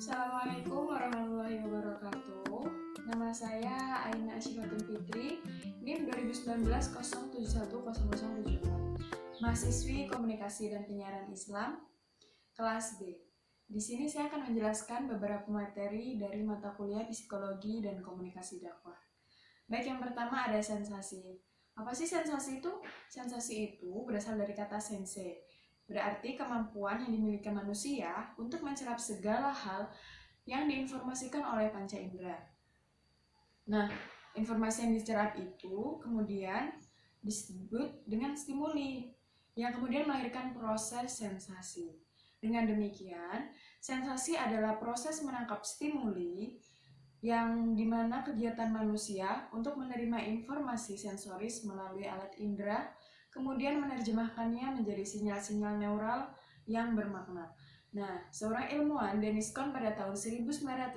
Assalamualaikum warahmatullahi wabarakatuh. Nama saya Aina Asyifatun Fitri, NIM 2019-0710074. Mahasiswi Komunikasi dan Penyiaran Islam, kelas B. Di sini saya akan menjelaskan beberapa materi dari mata kuliah Psikologi dan Komunikasi Dakwah. Baik, yang pertama ada sensasi. Apa sih sensasi itu? Sensasi itu berasal dari kata sense. Berarti kemampuan yang dimiliki manusia untuk mencerap segala hal yang diinformasikan oleh panca indera. Nah, informasi yang dicerap itu kemudian disebut dengan stimuli, yang kemudian melahirkan proses sensasi. Dengan demikian, sensasi adalah proses menangkap stimuli yang dimana kegiatan manusia untuk menerima informasi sensoris melalui alat indera, kemudian menerjemahkannya menjadi sinyal-sinyal neural yang bermakna. Nah, seorang ilmuwan, Dennis Kohn, pada tahun 1977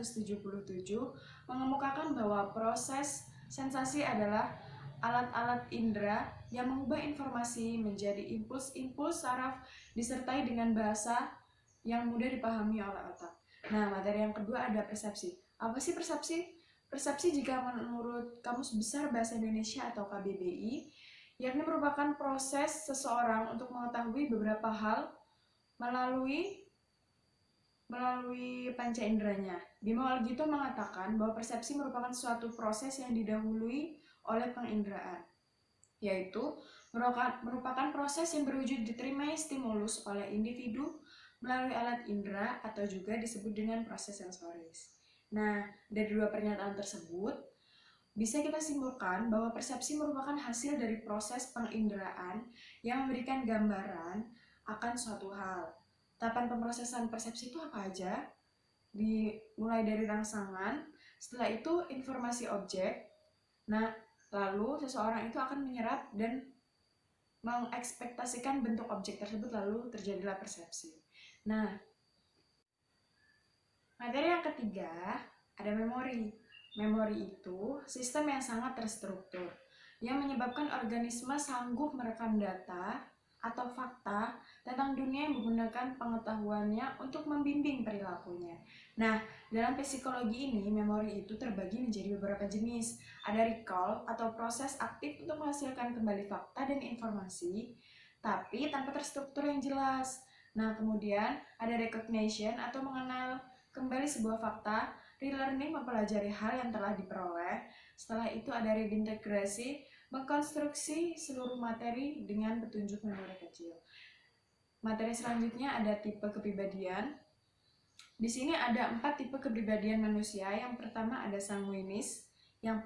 mengemukakan bahwa proses sensasi adalah alat-alat indera yang mengubah informasi menjadi impuls-impuls saraf disertai dengan bahasa yang mudah dipahami oleh otak. Nah, materi yang kedua ada persepsi. Apa sih persepsi? Persepsi jika menurut Kamus Besar Bahasa Indonesia atau KBBI, yakni merupakan proses seseorang untuk mengetahui beberapa hal melalui panca inderanya. Bima Walgito mengatakan bahwa persepsi merupakan suatu proses yang didahului oleh penginderaan, yaitu merupakan proses yang berwujud diterimai stimulus oleh individu melalui alat indera atau juga disebut dengan proses sensoris. Nah, dari dua pernyataan tersebut, bisa kita simpulkan bahwa persepsi merupakan hasil dari proses penginderaan yang memberikan gambaran akan suatu hal. Tahapan pemrosesan persepsi itu apa aja? Dimulai dari rangsangan, setelah itu informasi objek. Nah, lalu seseorang itu akan menyerap dan mengekspektasikan bentuk objek tersebut, lalu terjadilah persepsi. Nah, materi yang ketiga ada memori. Memori itu sistem yang sangat terstruktur yang menyebabkan organisme sanggup merekam data atau fakta tentang dunia yang menggunakan pengetahuannya untuk membimbing perilakunya. Nah, dalam psikologi ini, memori itu terbagi menjadi beberapa jenis. Ada recall atau proses aktif untuk menghasilkan kembali fakta dan informasi, tapi tanpa terstruktur yang jelas. Nah, kemudian ada recognition atau mengenal kembali sebuah fakta. Relearning mempelajari hal yang telah diperoleh. Setelah itu ada reintegrasi, mengkonstruksi seluruh materi dengan petunjuk memori kecil. Materi selanjutnya ada tipe kepribadian. Di sini ada 4 tipe kepribadian manusia. Yang pertama ada sanguinis, yang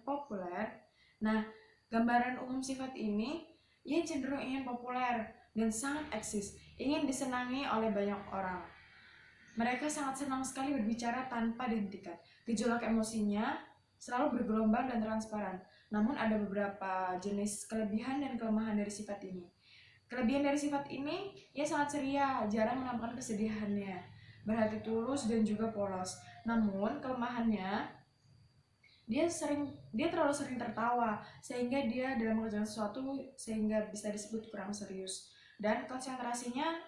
populer. Nah, gambaran umum sifat ini, ia cenderung ingin populer dan sangat eksis, ingin disenangi oleh banyak orang. Mereka sangat senang sekali berbicara tanpa dihentikan. Gejolak emosinya selalu bergelombang dan transparan. Namun ada beberapa jenis kelebihan dan kelemahan dari sifat ini. Kelebihan dari sifat ini, ia sangat ceria, jarang menampakkan kesedihannya, berhati tulus dan juga polos. Namun kelemahannya, dia terlalu sering tertawa, sehingga dia dalam mengerjakan sesuatu sehingga bisa disebut kurang serius. Dan konsentrasinya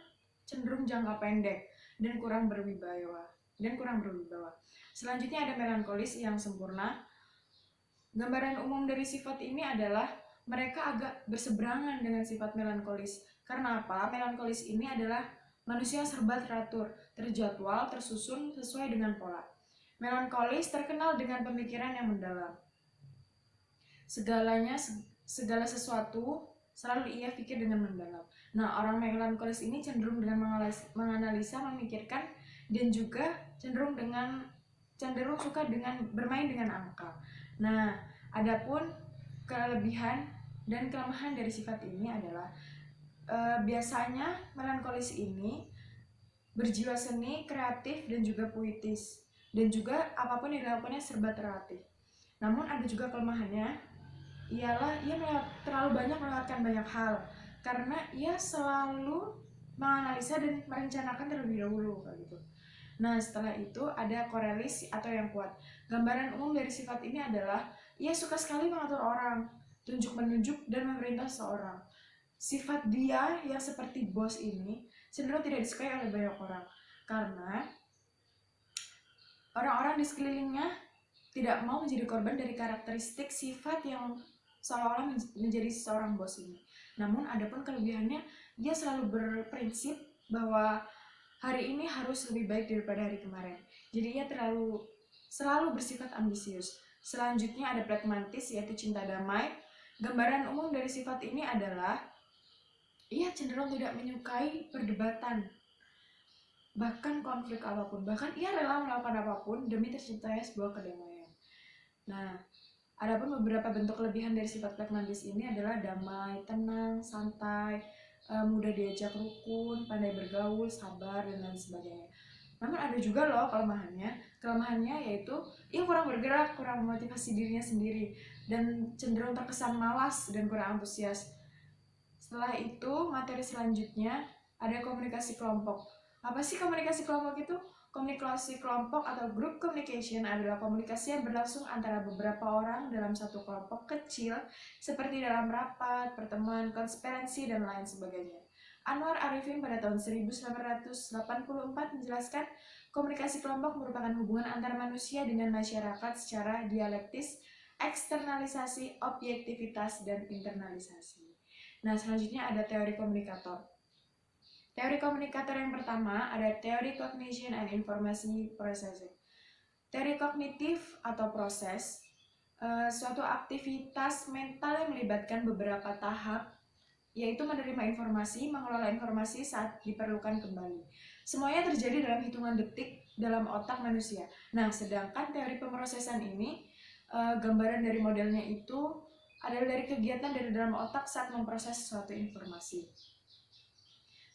cenderung jangka pendek dan kurang berwibawa. Selanjutnya ada melankolis yang sempurna. Gambaran umum dari sifat ini adalah mereka agak berseberangan dengan sifat melankolis. Karena apa? Melankolis ini adalah manusia serba teratur, terjadwal, tersusun sesuai dengan pola. Melankolis terkenal dengan pemikiran yang mendalam. Segala sesuatu selalu ia pikir dengan mendalam. Nah, orang melankolis ini cenderung dengan menganalisa, memikirkan, dan juga cenderung suka dengan bermain dengan angka. Nah, adapun kelebihan dan kelemahan dari sifat ini adalah biasanya melankolis ini berjiwa seni, kreatif, dan juga puitis, dan juga apapun yang dilakukannya serba terlatih. Namun ada juga kelemahannya, ialah ia terlalu banyak melewatkan banyak hal karena ia selalu menganalisa dan merencanakan terlebih dahulu gitu. Nah, setelah itu ada korelis atau yang kuat. Gambaran umum dari sifat ini adalah ia suka sekali mengatur orang, tunjuk-menunjuk dan memerintah seseorang. Sifat dia yang seperti bos ini cenderung tidak disukai oleh banyak orang karena orang di sekelilingnya tidak mau menjadi korban dari karakteristik sifat yang seolah-olah menjadi seorang bos ini. Namun adapun kelebihannya, dia selalu berprinsip bahwa hari ini harus lebih baik daripada hari kemarin. Jadi ia selalu bersifat ambisius. Selanjutnya ada pragmatis, yaitu cinta damai. Gambaran umum dari sifat ini adalah ia cenderung tidak menyukai perdebatan, bahkan konflik apapun. Bahkan ia rela melakukan apapun demi terciptanya sebuah kedamaian. Nah, adapun beberapa bentuk kelebihan dari sifat pragmatis ini adalah damai, tenang, santai, mudah diajak rukun, pandai bergaul, sabar, dan lain sebagainya. Namun ada juga loh kelemahannya yaitu ia kurang bergerak, kurang memotivasi dirinya sendiri, dan cenderung terkesan malas dan kurang antusias. Setelah itu, materi selanjutnya ada komunikasi kelompok. Apa sih komunikasi kelompok itu? Komunikasi kelompok atau group communication adalah komunikasi yang berlangsung antara beberapa orang dalam satu kelompok kecil, seperti dalam rapat, pertemuan, konferensi, dan lain sebagainya. Anwar Arifin pada tahun 1984 menjelaskan komunikasi kelompok merupakan hubungan antara manusia dengan masyarakat secara dialektis, eksternalisasi, objektivitas, dan internalisasi. Nah, selanjutnya ada teori komunikator. Teori komunikator yang pertama ada teori cognition and information processing. Teori kognitif atau proses, suatu aktivitas mental yang melibatkan beberapa tahap, yaitu menerima informasi, mengelola informasi saat diperlukan kembali. Semuanya terjadi dalam hitungan detik dalam otak manusia. Nah, sedangkan teori pemrosesan ini, gambaran dari modelnya itu adalah dari kegiatan dari dalam otak saat memproses suatu informasi.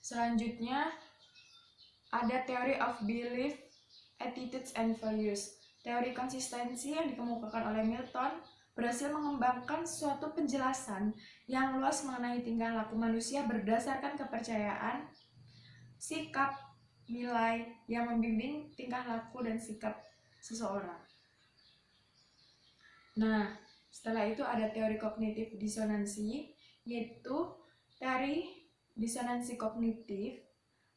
Selanjutnya ada theory of belief, attitudes, and values. Teori konsistensi yang dikemukakan oleh Milton berhasil mengembangkan suatu penjelasan yang luas mengenai tingkah laku manusia berdasarkan kepercayaan, sikap, nilai yang membimbing tingkah laku dan sikap seseorang. Nah, setelah itu ada teori kognitif disonansi, yaitu teori disonansi kognitif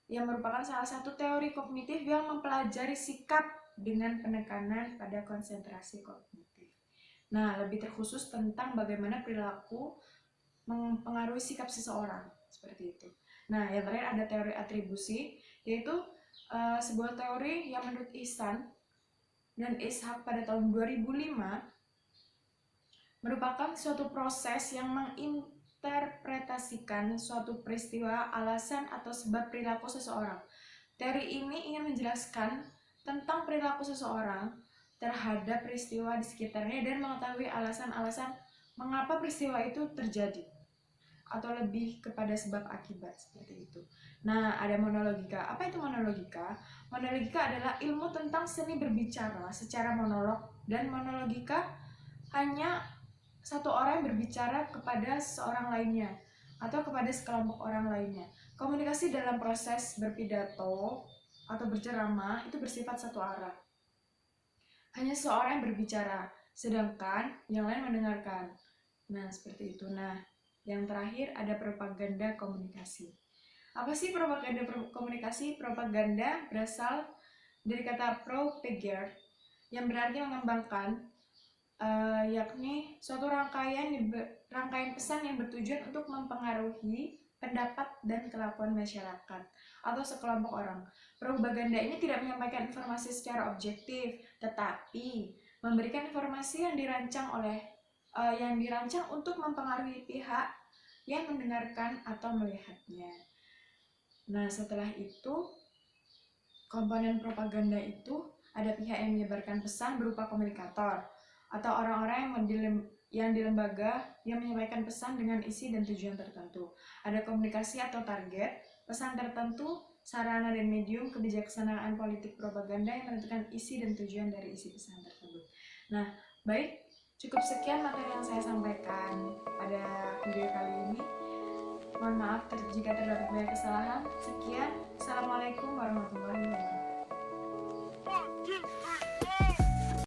yang merupakan salah satu teori kognitif yang mempelajari sikap dengan penekanan pada konsentrasi kognitif. Nah, lebih terkhusus tentang bagaimana perilaku mempengaruhi sikap seseorang, seperti itu. Nah, yang terakhir ada teori atribusi, yaitu sebuah teori yang menurut Ihsan dan Ishak pada tahun 2005 merupakan suatu proses yang menginterpretasikan suatu peristiwa, alasan, atau sebab perilaku seseorang. Teori ini ingin menjelaskan tentang perilaku seseorang terhadap peristiwa di sekitarnya dan mengetahui alasan-alasan mengapa peristiwa itu terjadi, atau lebih kepada sebab akibat, seperti itu. Nah, ada monologika. Apa itu monologika? Monologika adalah ilmu tentang seni berbicara secara monolog, dan monologika hanya satu orang yang berbicara kepada seorang lainnya atau kepada sekelompok orang lainnya. Komunikasi dalam proses berpidato atau berceramah itu bersifat satu arah. Hanya seorang yang berbicara, sedangkan yang lain mendengarkan. Nah, seperti itu. Nah, yang terakhir ada propaganda komunikasi. Apa sih propaganda komunikasi? Propaganda berasal dari kata propagare yang berarti mengembangkan, yakni suatu rangkaian pesan yang bertujuan untuk mempengaruhi pendapat dan kelakuan masyarakat atau sekelompok orang. Propaganda ini tidak menyampaikan informasi secara objektif, tetapi memberikan informasi yang dirancang untuk mempengaruhi pihak yang mendengarkan atau melihatnya. Nah, setelah itu komponen propaganda itu ada pihak yang menyebarkan pesan berupa komunikator, atau orang-orang yang di lembaga yang menyampaikan pesan dengan isi dan tujuan tertentu. Ada komunikasi atau target, pesan tertentu, sarana dan medium, kebijaksanaan politik propaganda yang menentukan isi dan tujuan dari isi pesan tersebut. Nah, baik, cukup sekian materi yang saya sampaikan pada video kali ini. Mohon maaf jika terdapat banyak kesalahan. Sekian, Assalamualaikum warahmatullahi wabarakatuh.